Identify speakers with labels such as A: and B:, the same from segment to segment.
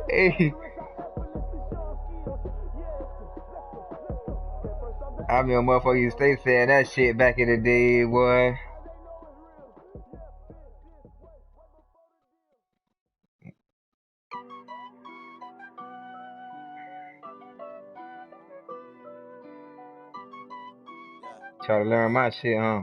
A: Hey. I mean, a motherfucker used to stay saying that shit back in the day, boy. Try to learn my shit, huh?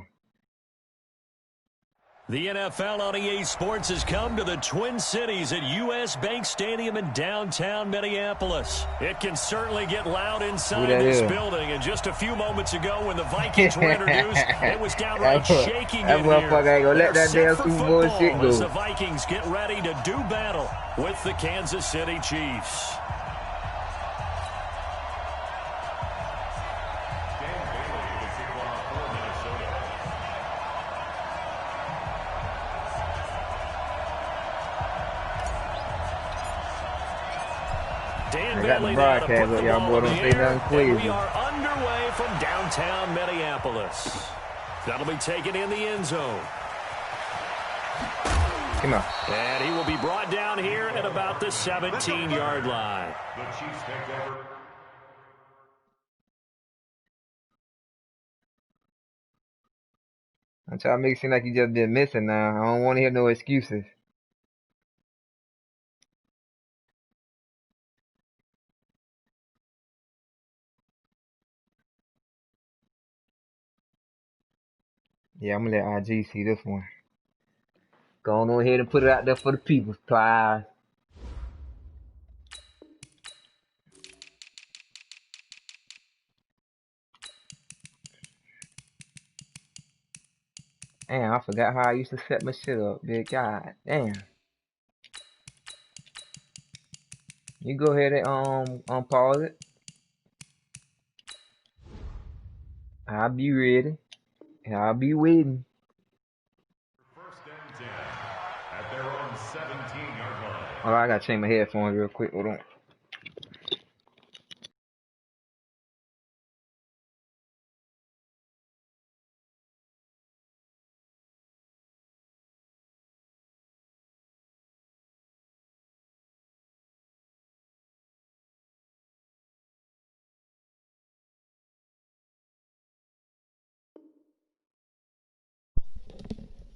B: The NFL on EA Sports has come to the Twin Cities at U.S. Bank Stadium in downtown Minneapolis. It can certainly get loud inside this building. And just a few moments ago when the Vikings were introduced, it was downright shaking in here.
A: Motherfucker ain't gonna let that damn Super Bowl shit go.
B: As the Vikings get ready to do battle with the Kansas City Chiefs.
A: I got the broadcast, but y'all boy don't say nothing crazy.
B: We are underway from downtown Minneapolis. That'll be taken in the end zone.
A: Come on.
B: And he will be brought down here at about the 17-yard line.
C: The Chiefs take over.
A: I'm trying to make it seem like you just been missing now. I don't want to hear no excuses. Yeah, I'm gonna let IG see this one. Go on ahead and put it out there for the people, please. Damn, I forgot how I used to set my shit up, big god. Damn. You go ahead and pause it. I'll be ready. And I'll be waiting.
C: First and 10 at their own 17-yard line.
A: Oh, I gotta change my headphones real quick. Hold on.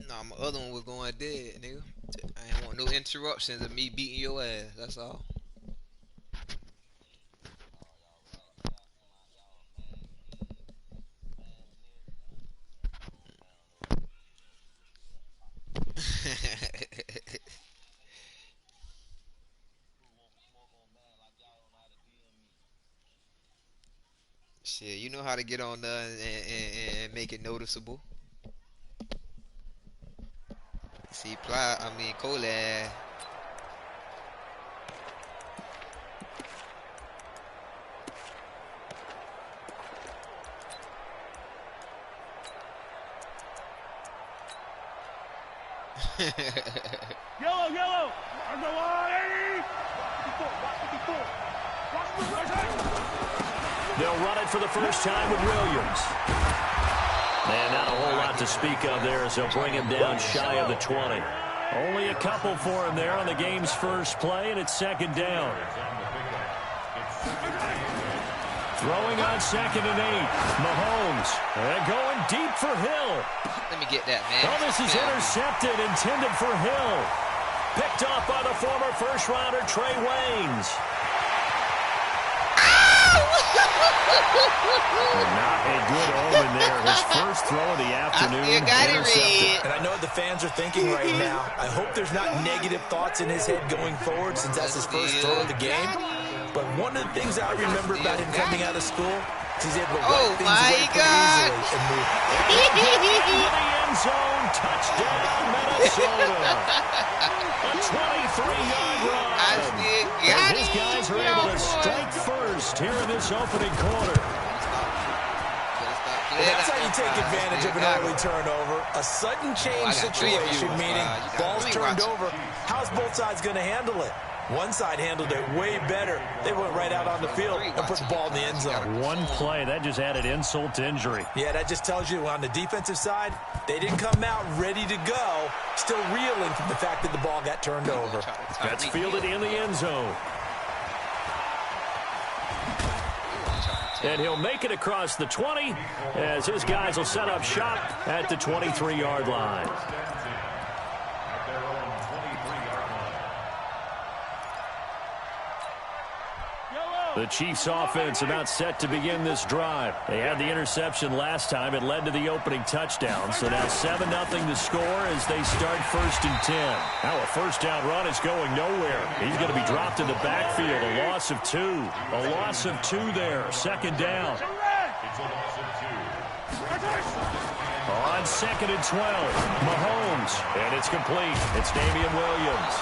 D: Nah, my other one was going dead, nigga. I ain't want no interruptions of me beating your ass. That's all. Shit, you know how to get on there and make it noticeable. See, Cole.
E: Yellow! On the line!
B: They'll run it for the first time with Williams. And not a whole lot to speak of there as they'll bring him down shy of the 20. Only a couple for him there on the game's first play, and it's second down. Throwing on 2nd and 8. Mahomes. And going deep for Hill.
D: Let me get that, man.
B: Oh, this is intercepted, intended for Hill. Picked off by the former first-rounder Trey Waynes. Not a good omen there. His first throw of the afternoon.
D: You got it, Reed.
E: And I know what the fans are thinking right now. I hope there's not negative thoughts in his head going forward since that's his first throw of the game. But one of the things I remember about him coming out of school is he's able to wipe things away pretty easily and move.
B: Into the end zone. Touchdown, Minnesota. A 23-yard run. And his guys are able to strike first here in this opening quarter.
E: And that's how you take advantage of an early turnover. A sudden change situation, meaning balls turned over. How's both sides going to handle it? One side handled it way better. They went right out on the field and put the ball in the end zone.
B: One play, that just added insult to injury.
E: Yeah, that just tells you on the defensive side, they didn't come out ready to go, still reeling from the fact that the ball got turned over.
B: That's fielded in the end zone. And he'll make it across the 20 as his guys will set up shop at the 23-yard line. The Chiefs offense about set to begin this drive. They had the interception last time. It led to the opening touchdown. So now 7-0 the score as they start 1st and 10. Now a first down run is going nowhere. He's going to be dropped in the backfield. A loss of 2. A loss of 2 there. 2nd down.
C: It's a loss of 2.
B: On 2nd and 12. Mahomes. And it's complete. It's Damian Williams.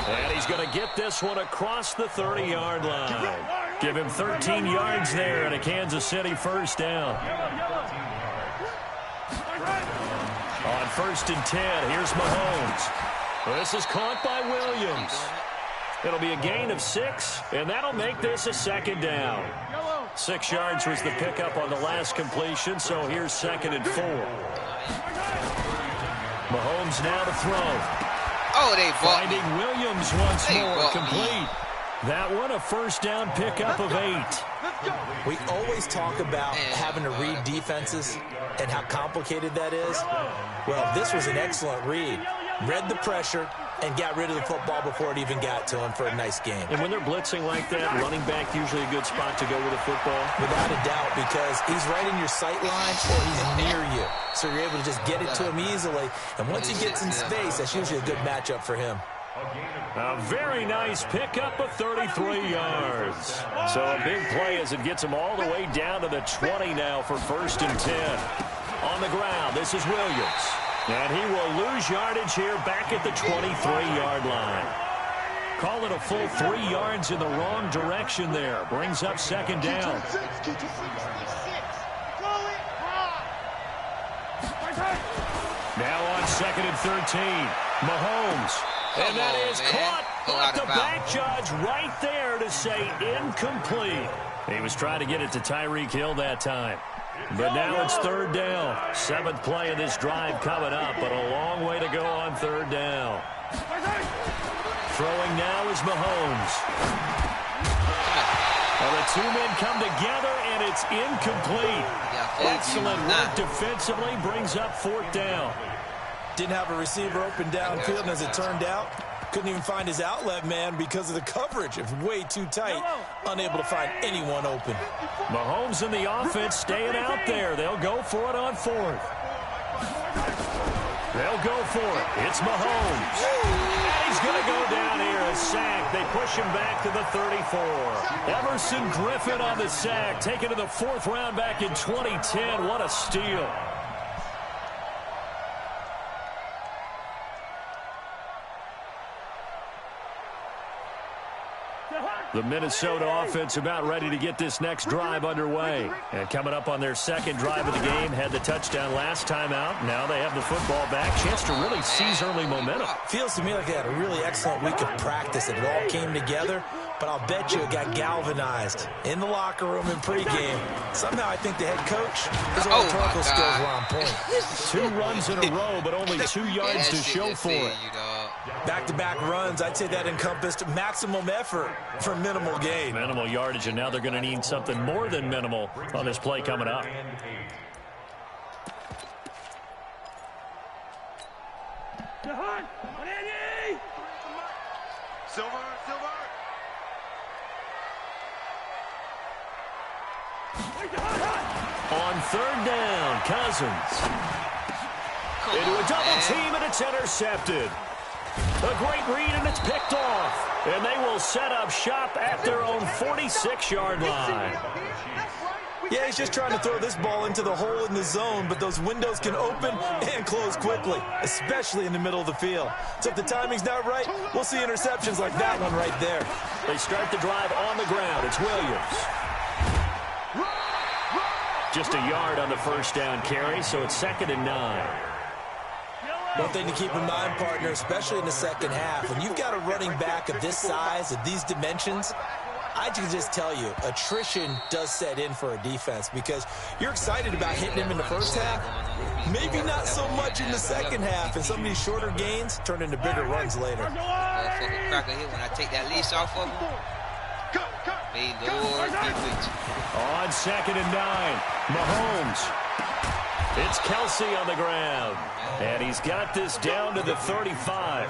B: And he's going to get this one across the 30-yard line. Give him 13 yards there and a Kansas City first down. On 1st and 10, here's Mahomes. This is caught by Williams. It'll be a gain of 6, and that'll make this a 2nd down. 6 yards was the pickup on the last completion, so here's 2nd and 4. Mahomes now to throw.
D: Oh, they bought
B: Finding
D: me.
B: Williams once
D: They
B: more,
D: bought
B: complete.
D: Me.
B: That one a first down pickup of 8.
E: We always talk about having to read defenses and how complicated that is. Well, this was an excellent read. Read the pressure and got rid of the football before it even got to him for a nice game.
B: And when they're blitzing like that, running back usually a good spot to go with a football.
E: Without a doubt, because he's right in your sight line or he's near you. So you're able to just get it to him easily. And once he gets in space, that's usually a good matchup for him.
B: A very nice pickup of 33 yards. So a big play as it gets him all the way down to the 20 now for 1st and 10. On the ground, this is Williams. And he will lose yardage here back at the 23-yard line. Call it a full 3 yards in the wrong direction there. Brings up 2nd down. Now on 2nd and 13. Mahomes. And that is caught off the back judge right there to say incomplete. He was trying to get it to Tyreek Hill that time. But now it's 3rd down. 7th play of this drive coming up, but a long way to go on 3rd down. Throwing now is Mahomes. Well, the 2 men come together, and it's incomplete. Excellent work defensively, brings up 4th down.
E: Didn't have a receiver open downfield, and as it turned out, couldn't even find his outlet man because of the coverage. It was way too tight, unable to find anyone open.
B: Mahomes and the offense staying out there. They'll go for it on 4th. They'll go for it. It's Mahomes. And he's going to go down here, a sack. They push him back to the 34. Everson Griffin on the sack, taken to the 4th round back in 2010. What a steal. The Minnesota offense about ready to get this next drive underway. And coming up on their 2nd drive of the game, had the touchdown last time out. Now they have the football back. Chance to really seize early momentum.
E: Feels to me like they had a really excellent week of practice and it all came together. But I'll bet you it got galvanized in the locker room in pregame. Somehow I think the head coach, his rhetorical skills were on point.
B: 2 runs in a row, but only 2 yards to show for it.
E: Back-to-back runs, I'd say that encompassed maximum effort for minimal gain.
B: Minimal yardage, and now they're going to need something more than minimal on this play coming up.
C: Silver.
B: On 3rd down, Cousins. Into a double team, and it's intercepted. A great read, and it's picked off. And they will set up shop at their own 46-yard line.
E: Yeah, he's just trying to throw this ball into the hole in the zone, but those windows can open and close quickly, especially in the middle of the field. So if the timing's not right, we'll see interceptions like that one right there.
B: They start the drive on the ground. It's Williams. Just a yard on the first down carry, so it's 2nd and 9.
E: One thing to keep in mind, partner, especially in the second half, when you've got a running back of this size, of these dimensions, I can just tell you, attrition does set in for a defense because you're excited about hitting him in the first half. Maybe not so much in the second half, and some of these shorter gains turn into bigger runs later.
D: Motherfucker cracker here when I take that leash off of him. May Lord be with you.
B: On 2nd and 9, Mahomes. It's Kelsey on the ground. And he's got this down to the 35.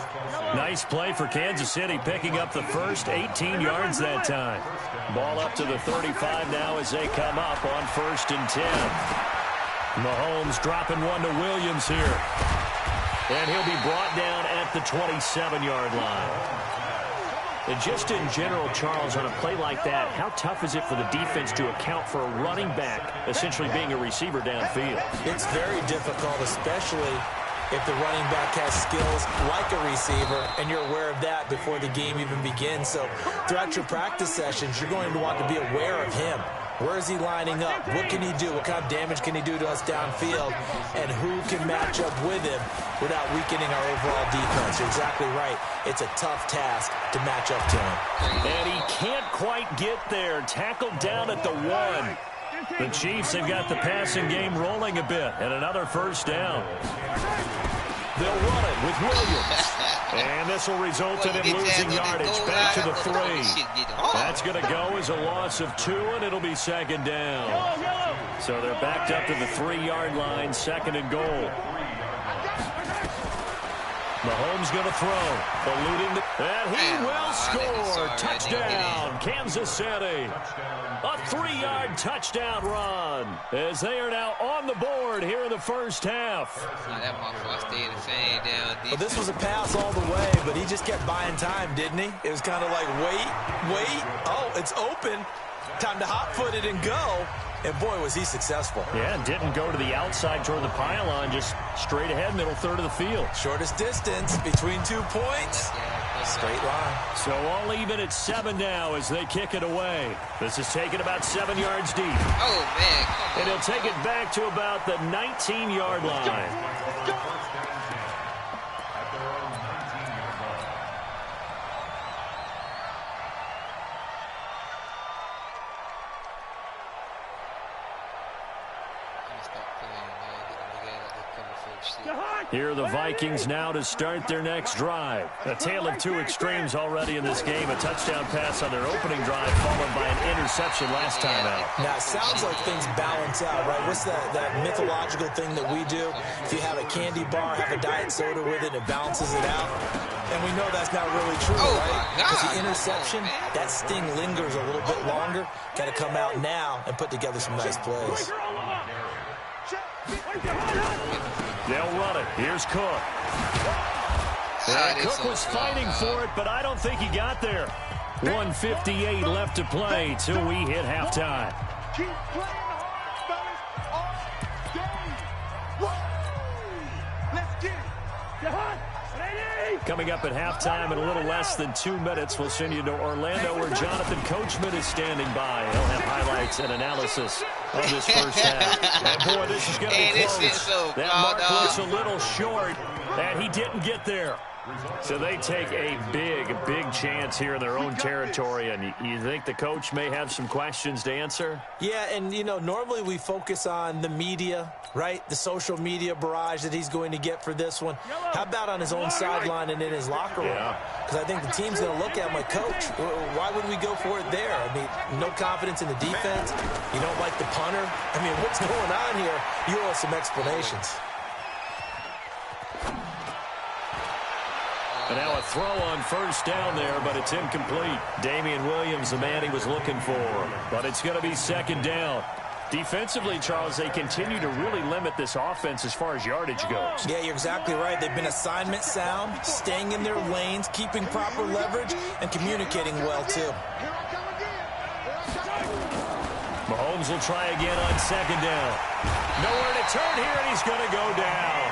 B: Nice play for Kansas City, picking up the first 18 yards that time. Ball up to the 35 now as they come up on 1st and 10. Mahomes dropping one to Williams here. And he'll be brought down at the 27-yard line. And just in general, Charles, on a play like that, how tough is it for the defense to account for a running back essentially being a receiver downfield?
E: It's very difficult, especially if the running back has skills like a receiver, and you're aware of that before the game even begins. So throughout your practice sessions, you're going to want to be aware of him. Where is he lining up? What can he do? What kind of damage can he do to us downfield? And who can match up with him without weakening our overall defense? You're exactly right. It's a tough task to match up to him.
B: And he can't quite get there. Tackled down at the 1. The Chiefs have got the passing game rolling a bit. And another first down. They'll run it with Williams. And this will result in him losing yardage. Back to the 3. That's going to go as a loss of 2, and it'll be 2nd down. So they're backed up to the 3-yard line, 2nd and goal. Mahomes going to throw. Eluding the... And he will score. Touchdown, Kansas City. A 3-yard touchdown run as they are now on the board here in the first half.
D: That motherfucker stayed the same down deep.
E: Well, this was a pass all the way, but he just kept buying time, didn't he? It was kind of like, wait. Oh, it's open. Time to hot-foot it and go. And, boy, was he successful.
B: Yeah, didn't go to the outside toward the pylon, just straight ahead, middle third of the field.
E: Shortest distance between 2 points. Straight line.
B: So all even at 7 now as they kick it away. This is taken about 7 yards deep.
D: Oh, man.
B: And he'll take it back to about the 19-yard line. Here are the Vikings now to start their next drive. A tale of 2 extremes already in this game. A touchdown pass on their opening drive followed by an interception last time out.
E: Now, it sounds like things balance out, right? What's that mythological thing that we do? If you have a candy bar, have a diet soda with it, it balances it out. And we know that's not really true, right? Because the interception, that sting lingers a little bit longer. Got to come out now and put together some nice plays.
B: They'll run it. Here's Cook. Cook was fighting for it, but I don't think he got there. 1:58 left to play till we hit halftime.
F: Keep playing hard, fellas. Let's get it.
B: Coming up at halftime in a little less than 2 minutes, we'll send you to Orlando where Jonathan Coachman is standing by. He'll have highlights and analysis of this first half. And boy, this is going to be close. That mark looks a little short, and he didn't get there. So they take a big chance here in their own territory, and you think the coach may have some questions to answer?
E: Yeah, and, you know, normally we focus on the media, right? The social media barrage that he's going to get for this one. How about on his own sideline and in his locker room? Because I think the team's going to look at him like, Coach, why would we go for it there? I mean, no confidence in the defense. You don't like the punter. I mean, what's going on here? You owe us some explanations.
B: And now a throw on first down there, but it's incomplete. Damian Williams, the man he was looking for. But it's going to be 2nd down. Defensively, Charles, they continue to really limit this offense as far as yardage goes.
E: Yeah, you're exactly right. They've been assignment sound, staying in their lanes, keeping proper leverage, and communicating well, too.
B: Mahomes will try again on 2nd down. Nowhere to turn here, and he's going to go down.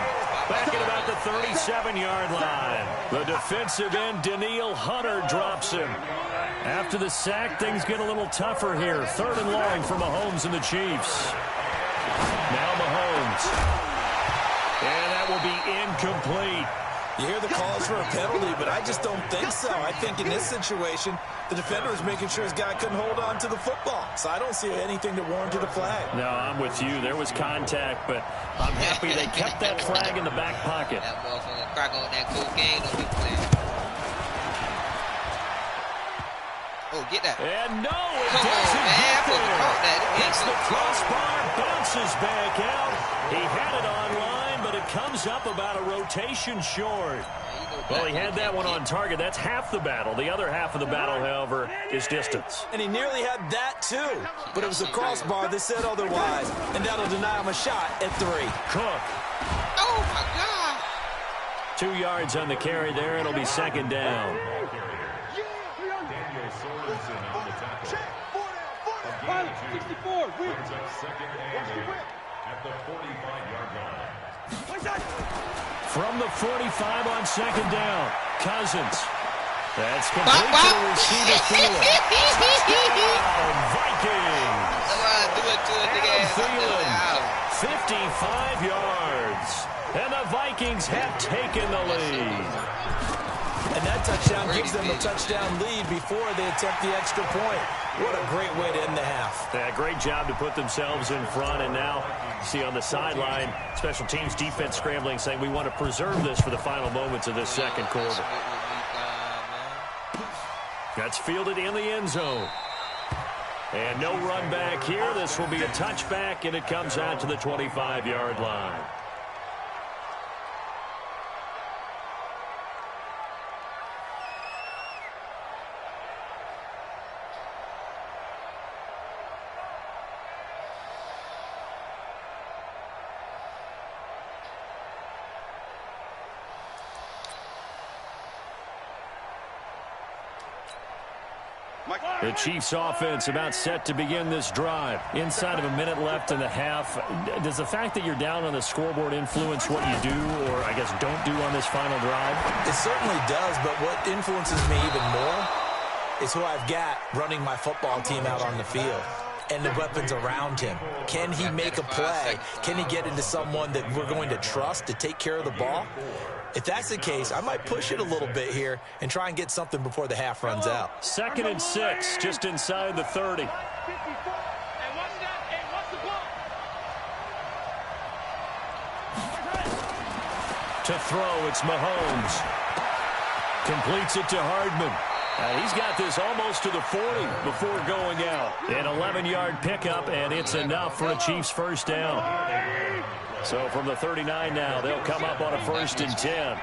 B: Back at about the 37-yard line. The defensive end, Danielle Hunter, drops him. After the sack, things get a little tougher here. 3rd and long for Mahomes and the Chiefs. Now Mahomes. And that will be incomplete.
E: You hear the calls for a penalty, but I just don't think so. I think in this situation, the defender was making sure his guy couldn't hold on to the football. So I don't see anything that warranted a flag.
B: No, I'm with you. There was contact, but I'm happy they kept that flag in the back pocket.
D: That motherfucker crack on that cocaine on the play. Oh, get that.
B: And no, it
D: Come on,
B: doesn't
D: man.
B: get
D: I supposed to
B: there.
D: caught that.
B: Hits the crossbar, bounces back out. He had it online, but it comes up about a rotation short. Well, he had that one on target. That's half the battle. The other half of the battle, however, is distance.
E: And he nearly had that, too. But it was a crossbar that said otherwise. And that'll deny him a shot at 3.
B: Cook.
D: Oh, my God.
B: 2 yards on the carry there. It'll be second down.
C: Daniel Sorensen on the tackle.
F: 64.
C: Brings up second and 8 at the 45-yard line.
B: From the 45 on second down, Cousins. That's complete to the receiver Thielen. Touchdown, Vikings.
D: Do it to it, nigga.
B: Thielen, 55 yards. And the Vikings have taken the lead.
E: And that touchdown gives them a touchdown lead before they attempt the extra point. What a great way to end the half.
B: Yeah, great job to put themselves in front. And now, you see on the sideline, special teams defense scrambling, saying we want to preserve this for the final moments of this second quarter. That's fielded in the end zone. And no run back here. This will be a touchback, and it comes out to the 25-yard line. The Chiefs offense about set to begin this drive. Inside of a minute left in the half. Does the fact that you're down on the scoreboard influence what you do, or I guess don't do on this final drive?
E: It certainly does, but what influences me even more is who I've got running my football team out on the field and the weapons around him. Can he make a play? Can he get into someone that we're going to trust to take care of the ball? If that's the case, I might push it a little bit here and try and get something before the half runs out.
B: 2nd and 6, just inside the 30. To throw, it's Mahomes. Completes it to Hardman. He's got this almost to the 40 before going out. An 11-yard pickup, and it's enough for a Chiefs first down. So from the 39 now, they'll come up on a 1st and 10.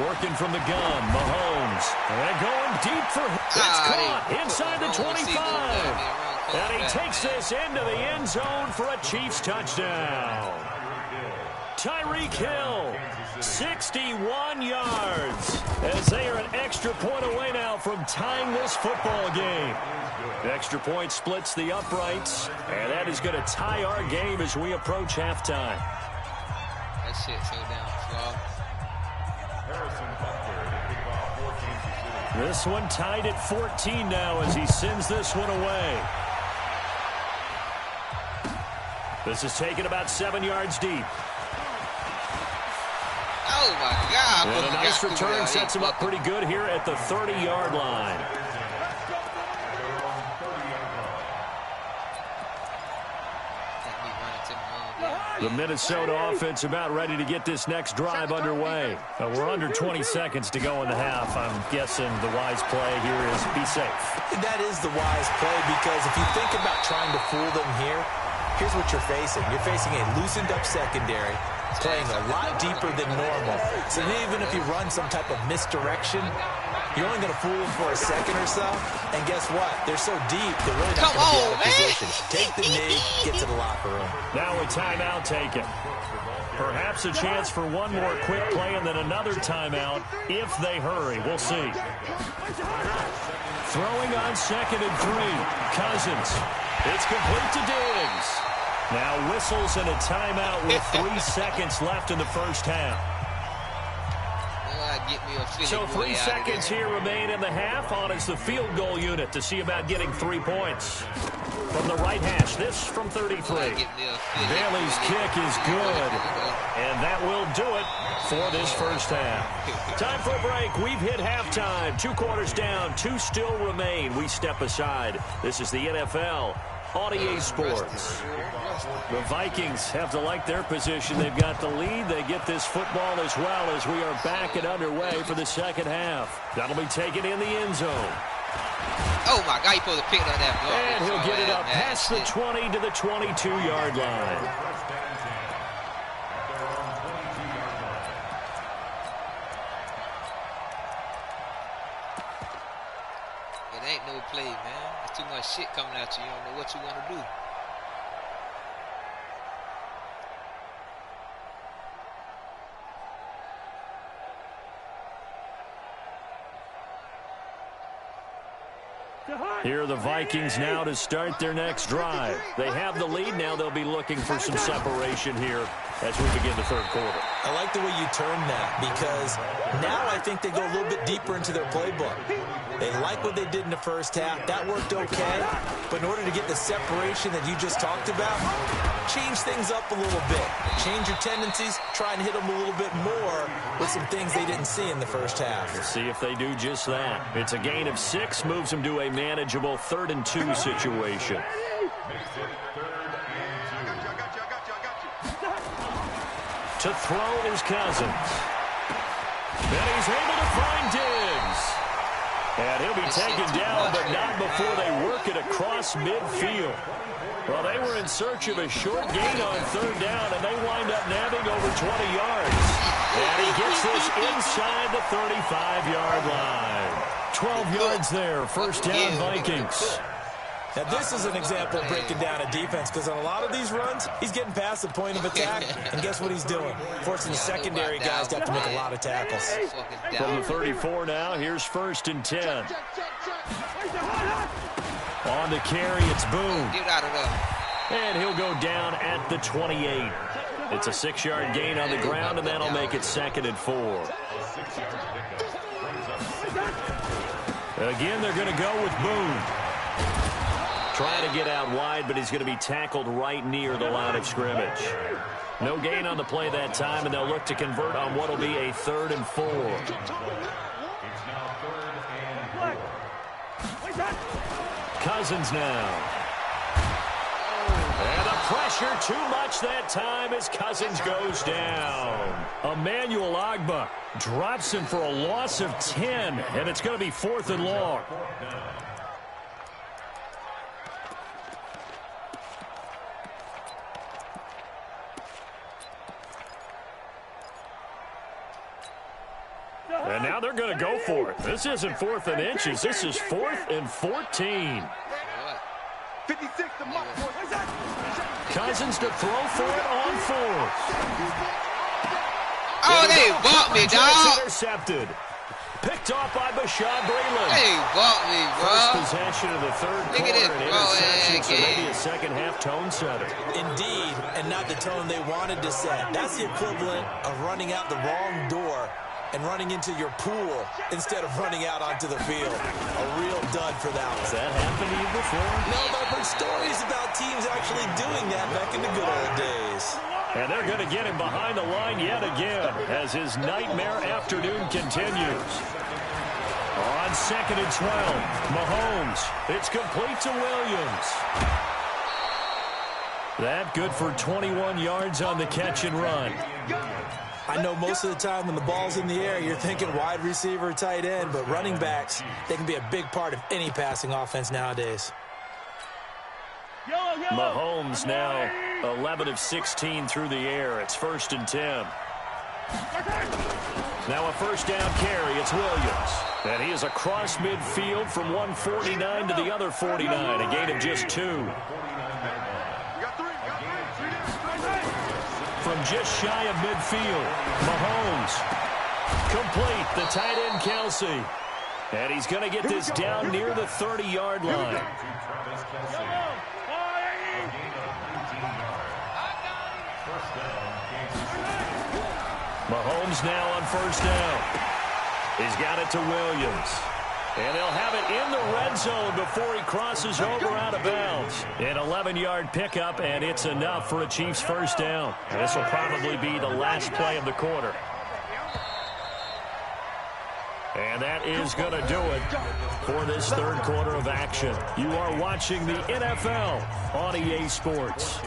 B: Working from the gun, Mahomes. And going deep for... It's caught inside the 25. And he takes this into the end zone for a Chiefs touchdown. Tyreek Hill, 61 yards, as they are an extra point away now from tying this football game. The extra point splits the uprights, and that is going to tie our game as we approach halftime.
D: That shit so down flawed.
B: This one tied at 14 now as he sends this one away. This is taken about 7 yards deep.
D: Oh, my God.
B: And a nice return sets him up pretty good here at the 30-yard line. The Minnesota offense about ready to get this next drive underway. We're under 20 seconds to go in the half. I'm guessing the wise play here is be safe.
E: That is the wise play, because if you think about trying to fool them here, here's what you're facing. You're facing a loosened up secondary, playing a lot deeper than normal. So even if you run some type of misdirection, you're only going to fool them for a second or so. And guess what? They're so deep, they're really not going to be out of position. Take the knee, get to the locker room.
B: Now a timeout taken. Perhaps a chance for one more quick play and then another timeout if they hurry. We'll see. Throwing on 2nd and 3. Cousins. It's complete to Diggs. Now whistles and a timeout with 3 seconds left in the first half.
D: Well, I
B: So 3 seconds here remain in the half. On is the field goal unit to see about getting 3 points. From the right hash, this from 33. Bailey's kick is good. And that will do it for this first half. Time for a break. We've hit halftime. 2 quarters down. 2 still remain. We step aside. This is the NFL on EA Sports. The Vikings have to like their position. They've got the lead. They get this football as well as we are back and underway for the second half. That'll be taken in the end zone.
D: Oh, my God, he supposed to pick up that ball.
B: And he'll get it up past the 20 to the 22-yard line.
D: It ain't no play, man. There's too much shit coming at you. You don't know what you want to do.
B: Here are the Vikings now to start their next drive. They have the lead. Now they'll be looking for some separation here as we begin the third quarter.
E: I like the way you turned that because now I think they go a little bit deeper into their playbook. They like what they did in the first half. That worked okay. But in order to get the separation that you just talked about, change things up a little bit. Change your tendencies. Try and hit them a little bit more with some things they didn't see in the first half.
B: We'll see if they do just that. It's a gain of 6. Moves them to a manageable 3rd and 2 situation. To throw is Cousins. And he's able to find Diggs. And he'll be taken down, but not before they work it across midfield. Well, they were in search of a short gain on 3rd down, and they wind up nabbing over 20 yards. And he gets this inside the 35-yard line. 12 yards there, first down Vikings.
E: Now, this is an example of breaking down a defense because on a lot of these runs, he's getting past the point of attack, and guess what he's doing? Forcing the secondary guys to have to make a lot of tackles.
B: From the 34 now, here's 1st and 10. On the carry, it's Boone. And he'll go down at the 28. It's a 6-yard gain on the ground, and that'll make it 2nd and 4. Again, they're going to go with Boone. Trying to get out wide, but he's going to be tackled right near the line of scrimmage. No gain on the play that time, and they'll look to convert on what will be a 3rd and 4. Cousins now. And the pressure too much that time as Cousins goes down. Emmanuel Ogbah drops him for a loss of 10, and it's going to be 4th and long. And now they're going to go for it. This isn't 4th and inches. This is 4th and 14.
F: 56 to mark.
B: Cousins to throw for it on 4th.
D: Oh, they bought me, dog.
B: Intercepted. Picked off by Bashaud Breeland.
D: They bought me, bro.
B: First possession of the third quarter. An interception, so maybe a second-half tone setter.
E: Indeed, and not the tone they wanted to set. That's the equivalent of running out the wrong door and running into your pool instead of running out onto the field. A real dud for that one.
B: Has that happened to you before?
E: No, but I've heard stories about teams actually doing that back in the good old days.
B: And they're going to get him behind the line yet again as his nightmare afternoon continues. On 2nd and 12, Mahomes. It's complete to Williams. That good for 21 yards on the catch and run.
E: I know most of the time when the ball's in the air, you're thinking wide receiver, tight end, but running backs, they can be a big part of any passing offense nowadays.
B: Mahomes now 11 of 16 through the air. It's 1st and 10. Now a first down carry. It's Williams. And he is across midfield from 149 to the other 49. A gain of just 2. From just shy of midfield, Mahomes. Complete, the tight end, Kelsey. And he's going to get this down near the 30-yard line. Mahomes now on first down. He's got it to Williams. And they'll have it in the red zone before he crosses over out of bounds. An 11-yard pickup, and it's enough for a Chiefs first down. And this will probably be the last play of the quarter. And that is going to do it for this third quarter of action. You are watching the NFL on EA Sports.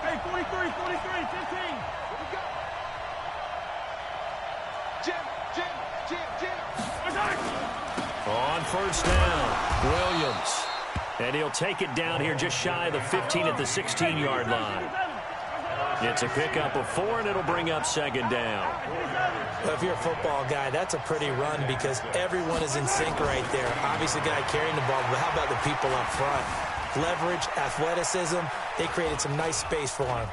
F: Hey, 43, 15.
B: On first down, Williams. And he'll take it down here just shy of the 15 at the 16-yard line. It's a pickup of 4, and it'll bring up second down.
E: Well, if you're a football guy, that's a pretty run because everyone is in sync right there. Obviously, the guy carrying the ball, but how about the people up front? Leverage, athleticism, they created some nice space for him.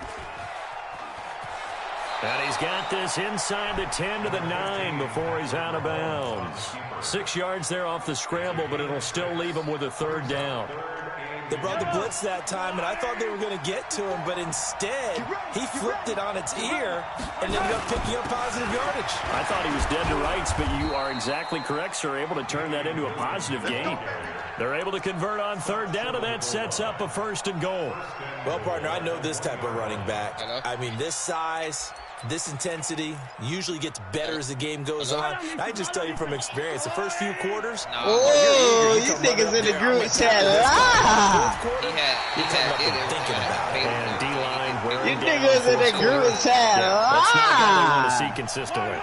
B: And he's got this inside the 10 to the 9 before he's out of bounds. 6 yards there off the scramble, but it'll still leave him with a third down.
E: They brought the blitz that time, and I thought they were going to get to him, but instead, he flipped it on its ear and ended up picking up positive yardage.
B: I thought he was dead to rights, but you are exactly correct, sir. Able to turn that into a positive gain. They're able to convert on third down, and that sets up a first and goal.
E: Well, partner, I know this type of running back. I mean, this size, this intensity usually gets better as the game goes on. I just tell you from experience, the first few quarters.
A: Oh, you niggas in the group chat live.
D: He had
E: thinking about it.
B: And D-line wearing
A: You
B: down
A: niggas in the group chat
B: That's not what they want to see
A: live.
B: consistently.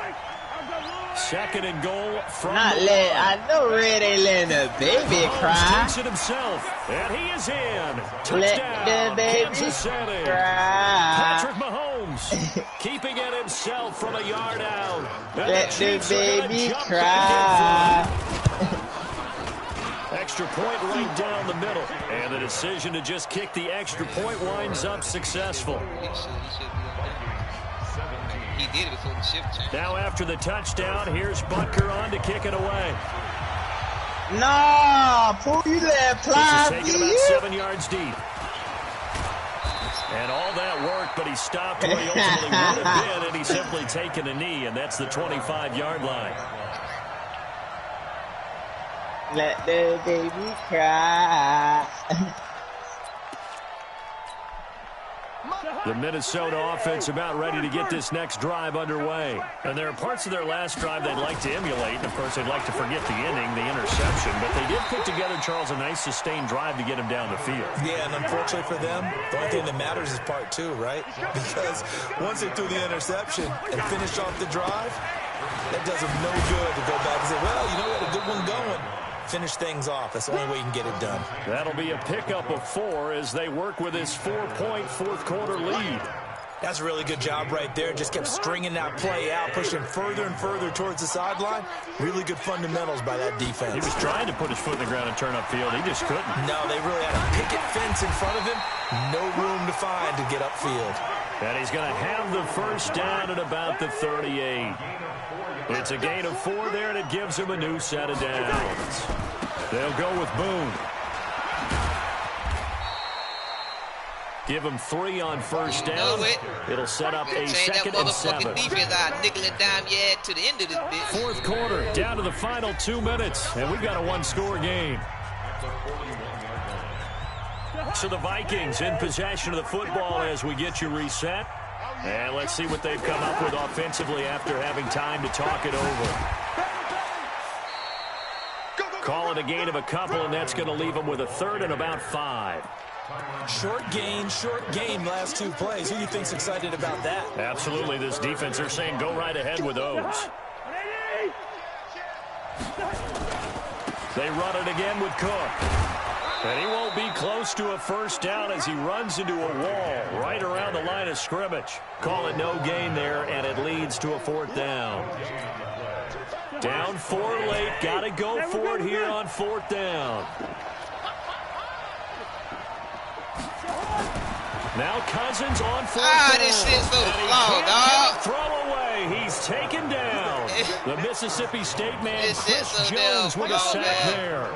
B: Second and goal from
A: I know Red ain't letting the baby
B: Mahomes
A: cry.
B: takes it himself, and he is in.
A: Let
B: Touchdown,
A: the baby
B: Kansas City.
A: cry.
B: Patrick Mahomes keeping it himself from a yard out. And
A: Let the
B: Chiefs are gonna
A: baby
B: jump
A: cry.
B: back in front. Extra point right down the middle. And the decision to just kick the extra point winds up successful.
D: He should be on that. He did it before the shift change.
B: Now after the touchdown, here's Butker on to kick it away.
A: Nah, pull you that
B: This
A: fly.
B: is taken about 7 yards deep. And all that work, but he stopped where he ultimately would have been, and he's simply taken a knee, and that's the 25-yard line.
A: Let the baby cry.
B: The Minnesota offense about ready to get this next drive underway. And there are parts of their last drive they'd like to emulate. And, of course, they'd like to forget the inning, the interception. But they did put together, Charles, a nice sustained drive to get him down the field.
E: Yeah, and unfortunately for them, the only thing that matters is part 2, right? Because once they threw the interception and finished off the drive, that does them no good to go back and say, well, you know, we had a good one going. Finish things off. That's the only way you can get it done.
B: That'll be a pickup of 4 as they work with this 4-point fourth-quarter lead.
E: That's a really good job right there. Just kept stringing that play out, pushing further and further towards the sideline. Really good fundamentals by that defense.
B: He was trying to put his foot in the ground and turn upfield. He just couldn't.
E: No, they really had a picket fence in front of him. No room to find to get upfield.
B: And he's going to have the first down at about the 38. It's a gain of 4 there, and it gives him a new set of downs. They'll go with Boone. Give him 3 on first down. It'll set up a second and 7.
D: Defense out, nickel and dime, yeah, to the end of this bitch.
B: Fourth quarter, down to the final 2 minutes, and we've got a one-score game. So the Vikings in possession of the football as we get you reset. And let's see what they've come up with offensively after having time to talk it over. Call it a gain of a couple, and that's going to leave them with a third and about 5.
E: Short gain last 2 plays. Who do you think's excited about that?
B: Absolutely, this defense, they're saying go right ahead with those. They run it again with Cook. And he won't be close to a first down as he runs into a wall right around the line of scrimmage. Call it no gain there, and it leads to a 4th down. Down 4 late. Got to go for it here on 4th down. Now Cousins on 4th down.
D: This shit's so flawed, dog.
B: Throw away. He's taken down. The Mississippi State man,
D: It's
B: Chris
D: so
B: Jones,
D: damn
B: with a
D: far,
B: sack
D: man.
B: there.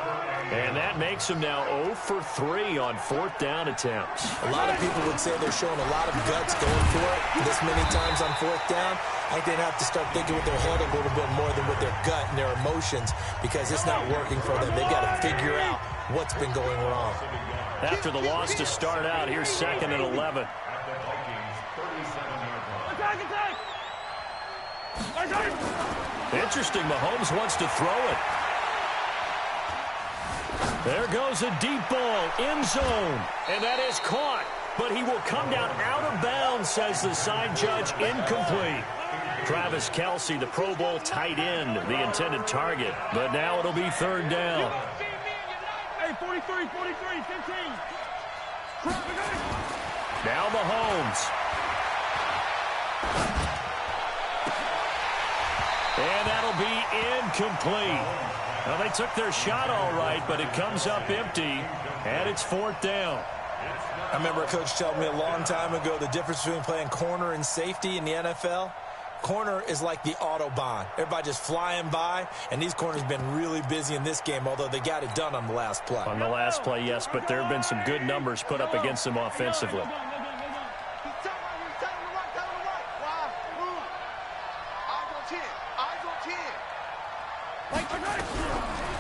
B: And that makes him now 0 for 3 on 4th down attempts.
E: A lot of people would say they're showing a lot of guts going for it this many times on 4th down. I think they'd have to start thinking with their head a little bit more than with their gut and their emotions, because it's not working for them. They've got to figure out what's been going wrong.
B: After the loss to start out, here's 2nd and 11. Interesting, Mahomes wants to throw it. There goes a deep ball, end zone, and that is caught. But he will come down out of bounds, says the side judge, incomplete. Travis Kelce, the Pro Bowl tight end, the intended target. But now it'll be 3rd down.
F: Hey, 43, 15.
B: Now Mahomes. And that'll be incomplete. Well, they took their shot all right, but it comes up empty, and it's 4th down.
E: I remember a coach telling me a long time ago the difference between playing corner and safety in the NFL. Corner is like the Autobahn. Everybody just flying by, and these corners have been really busy in this game, although they got it done on the last play.
B: On the last play, yes, but there have been some good numbers put up against them offensively.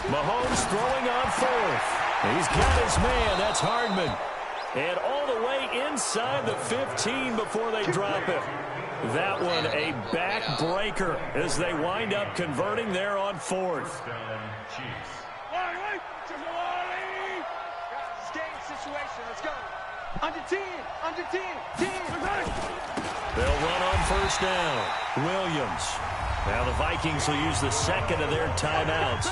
B: Mahomes throwing on 4th. He's got his man. That's Hardman. And all the way inside the 15 before they drop it. That one a backbreaker as they wind up converting there on 4th.
F: Under 10, 10.
B: They'll run on 1st down. Williams. Now the Vikings will use the 2nd of their timeouts,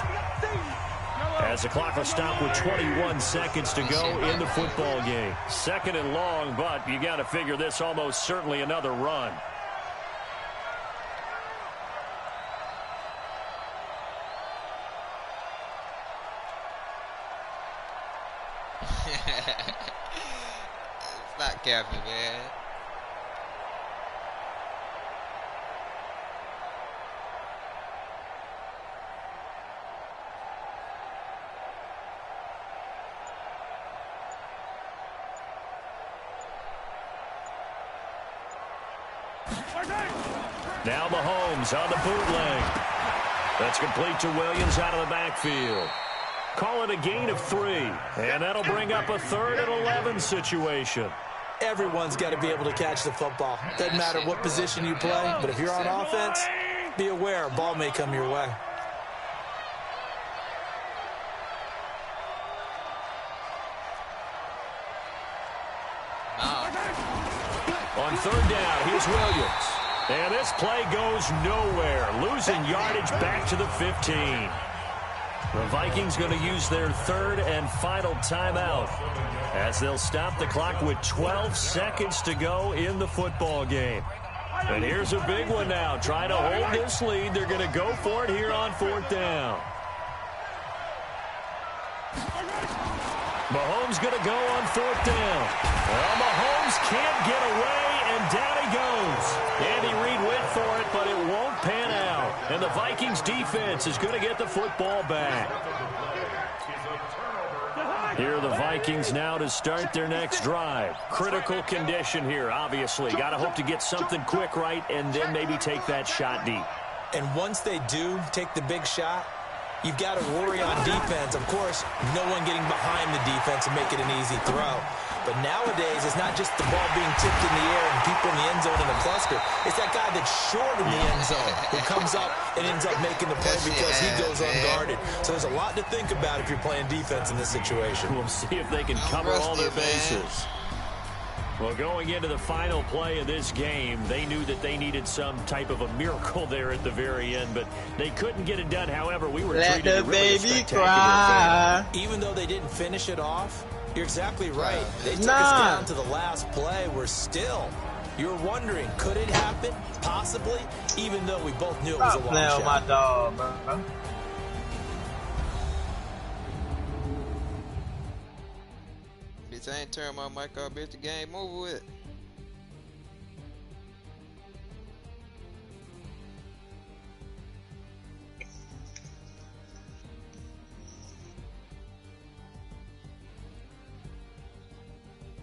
B: as the clock will stop with 21 seconds to go in the football game. 2nd and long, but you got to figure this almost certainly another run.
D: It's not Kevin, man.
B: Now Mahomes on the bootleg. That's complete to Williams out of the backfield. Call it a gain of 3, and that'll bring up a 3rd and 11 situation.
E: Everyone's got to be able to catch the football. Doesn't matter what position you play, but if you're on offense, be aware a ball may come your way.
B: On 3rd down, here's Williams. And this play goes nowhere, losing yardage back to the 15. The Vikings going to use their 3rd and final timeout, as they'll stop the clock with 12 seconds to go in the football game. And here's a big one now. Trying to hold this lead. They're going to go for it here on 4th down. Mahomes going to go on 4th down. Well, Mahomes can't get away, and down he goes. Andy Reid went for it, but it won't pan out. And the Vikings defense is going to get the football back. Here are the Vikings now to start their next drive. Critical condition here, obviously. Got to hope to get something quick right and then maybe take that shot deep.
E: And once they do take the big shot, you've got to worry on defense. Of course, no one getting behind the defense and make it an easy throw. But nowadays, it's not just the ball being tipped in the air and people in the end zone in a cluster. It's that guy that's short in the end zone who comes up and ends up making the play because he goes unguarded. So there's a lot to think about if you're playing defense in this situation.
B: We'll see if they can cover all their bases. Well, going into the final play of this game, they knew that they needed some type of a miracle there at the very end, but they couldn't get it done. However, we were treated to really spectacular
A: cry.
E: Even though they didn't finish it off, you're exactly right. They took us down to the last play. We're still. You're wondering, could it happen? Possibly, even though we both knew it was a long shot.
A: My dog, bro.
D: Bitch, I ain't turn my mic off, bitch. The game over with.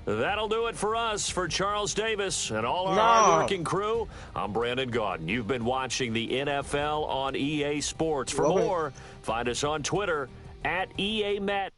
B: That'll do it for us. For Charles Davis and all our hardworking crew, I'm Brandon Gaudin. You've been watching the NFL on EA Sports. For more, find us on Twitter @EA Madden.